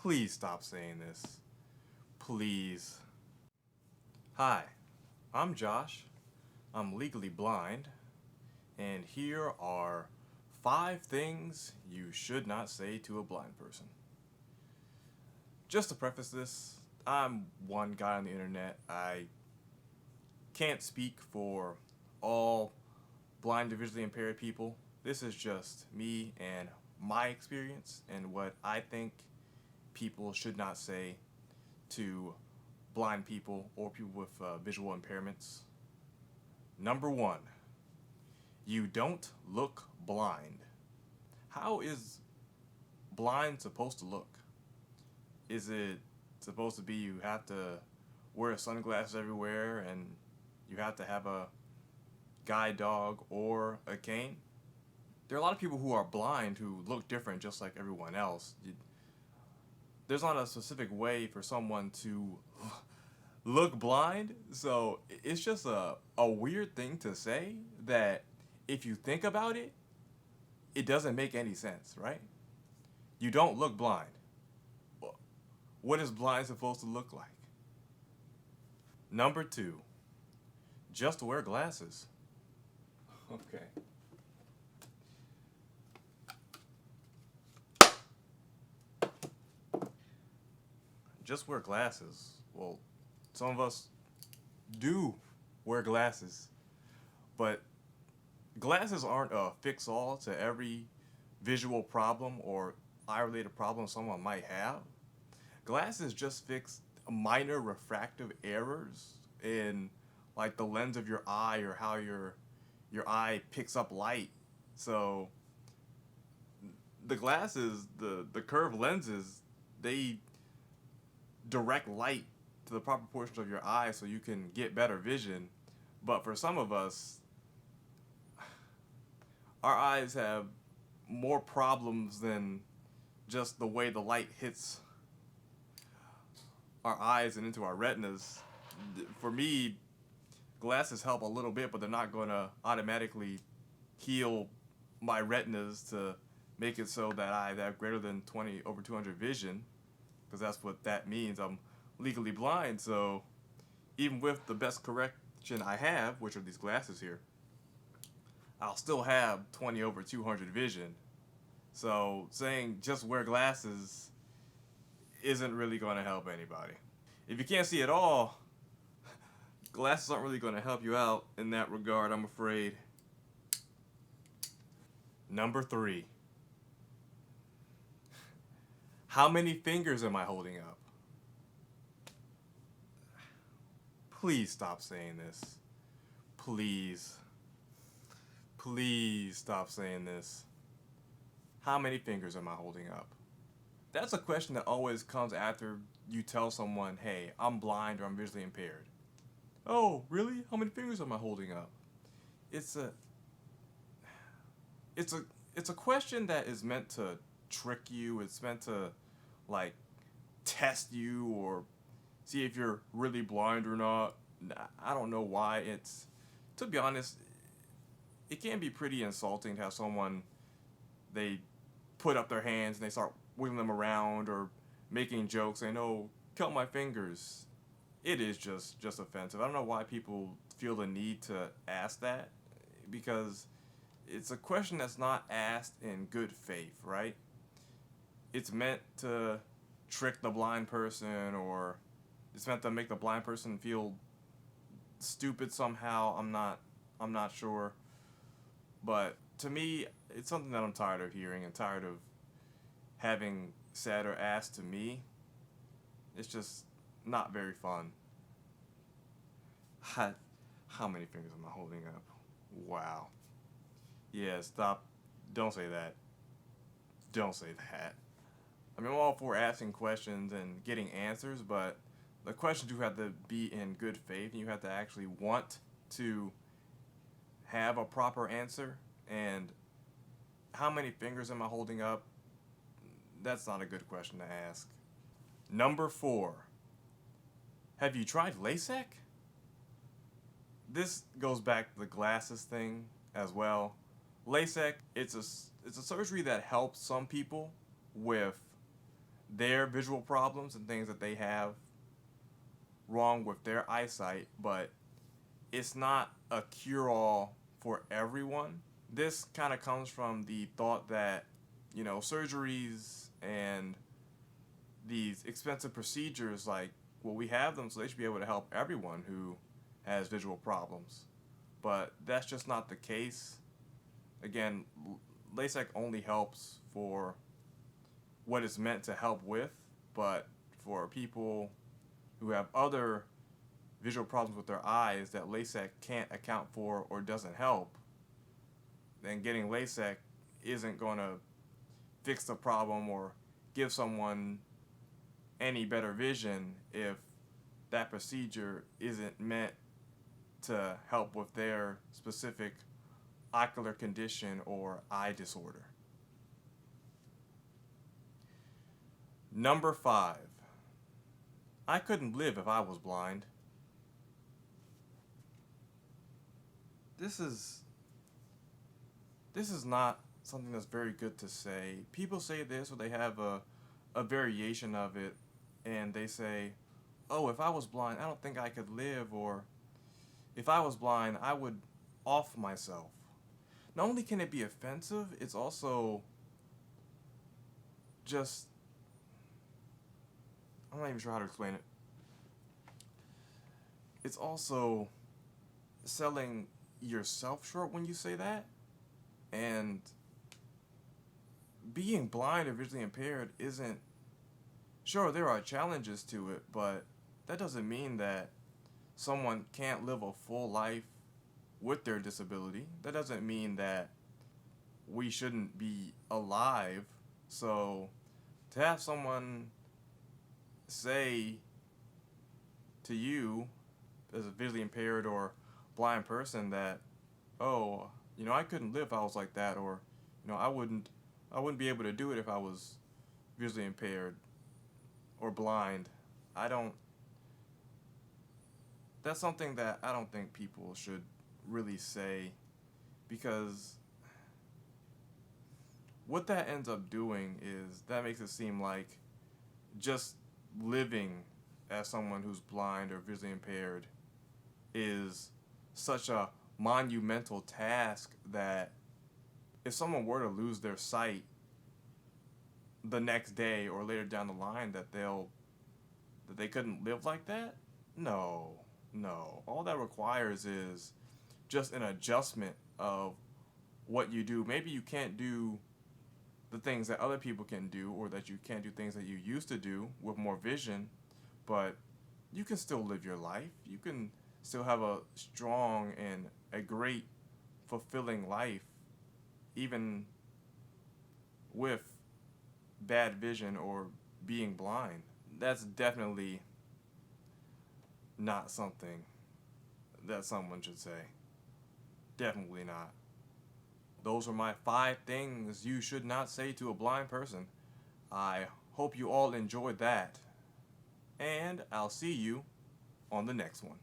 Please stop saying this. Please. Hi, I'm Josh. I'm legally blind, and here are 5 things you should not say to a blind person. Just to preface this, I'm one guy on the internet. I can't speak for all blind or visually impaired people. This is just me and my experience and what I think people should not say to blind people or people with visual impairments. Number 1, you don't look blind. How is blind supposed to look? Is it supposed to be you have to wear sunglasses everywhere and you have to have a guide dog or a cane? There are a lot of people who are blind who look different just like everyone else. There's not a specific way for someone to look blind, so it's just a weird thing to say that if you think about it, it doesn't make any sense, right? You don't look blind. What is blind supposed to look like? Number 2, just wear glasses. Okay. Just wear glasses. Well, some of us do wear glasses, but glasses aren't a fix-all to every visual problem or eye-related problem someone might have. Glasses just fix minor refractive errors in like the lens of your eye or how your eye picks up light. So the glasses, the curved lenses, they direct light to the proper portion of your eye so you can get better vision. But for some of us, our eyes have more problems than just the way the light hits our eyes and into our retinas. For me, glasses help a little bit, but they're not going to automatically heal my retinas to make it so that I have greater than 20/200 vision, because that's what that means. I'm legally blind, so even with the best correction I have, which are these glasses here, I'll still have 20/200 vision. So saying just wear glasses isn't really going to help anybody. If you can't see at all, glasses aren't really going to help you out in that regard, I'm afraid. Number 3, how many fingers am I holding up? Please stop saying this. Please. Please stop saying this. How many fingers am I holding up? That's a question that always comes after you tell someone, hey, I'm blind or I'm visually impaired. Oh, really? How many fingers am I holding up? It's a question that is meant to trick you. It's meant to like test you or see if you're really blind or not. I don't know why. To be honest, it can be pretty insulting to have someone, they put up their hands and they start wiggling them around or making jokes saying, oh, count my fingers. It is just offensive. I don't know why people feel the need to ask that, because it's a question that's not asked in good faith, right? It's meant to trick the blind person, or it's meant to make the blind person feel stupid somehow. I'm not sure. But to me, it's something that I'm tired of hearing and tired of having said or asked to me. It's just not very fun. How many fingers am I holding up? Wow. Yeah, stop. Don't say that. Don't say that. I mean, I'm all for asking questions and getting answers, but the questions do have to be in good faith, and you have to actually want to have a proper answer. And how many fingers am I holding up? That's not a good question to ask. Number 4, have you tried LASIK? This goes back to the glasses thing as well. LASIK, it's a surgery that helps some people with their visual problems and things that they have wrong with their eyesight, but it's not a cure-all for everyone. This kind of comes from the thought that, surgeries and these expensive procedures, like, well, we have them, so they should be able to help everyone who has visual problems. But that's just not the case. Again, LASIK only helps for what it's meant to help with, but for people who have other visual problems with their eyes that LASIK can't account for or doesn't help, then getting LASIK isn't going to fix the problem or give someone any better vision if that procedure isn't meant to help with their specific ocular condition or eye disorder. Number 5. I couldn't live if I was blind. This is not something that's very good to say. People say this, or they have a variation of it, and they say, oh, if I was blind, I don't think I could live, or if I was blind, I would off myself. Not only can it be offensive, it's also just, I'm not even sure how to explain it. It's also selling yourself short when you say that. And being blind or visually impaired isn't, sure, there are challenges to it, but that doesn't mean that someone can't live a full life with their disability. That doesn't mean that we shouldn't be alive. So to have someone say to you as a visually impaired or blind person that, oh, I couldn't live if I was like that, or I wouldn't be able to do it if I was visually impaired or blind. That's something that I don't think people should really say, because what that ends up doing is that makes it seem like just living as someone who's blind or visually impaired is such a monumental task that if someone were to lose their sight the next day or later down the line, that they couldn't live like that. No. All that requires is just an adjustment of what you do. Maybe you can't do the things that other people can do, or that you can't do things that you used to do with more vision, but you can still live your life. You can still have a strong and a great, fulfilling life, even with bad vision or being blind. That's definitely not something that someone should say. Definitely not. Those are my 5 things you should not say to a blind person. I hope you all enjoyed that, and I'll see you on the next one.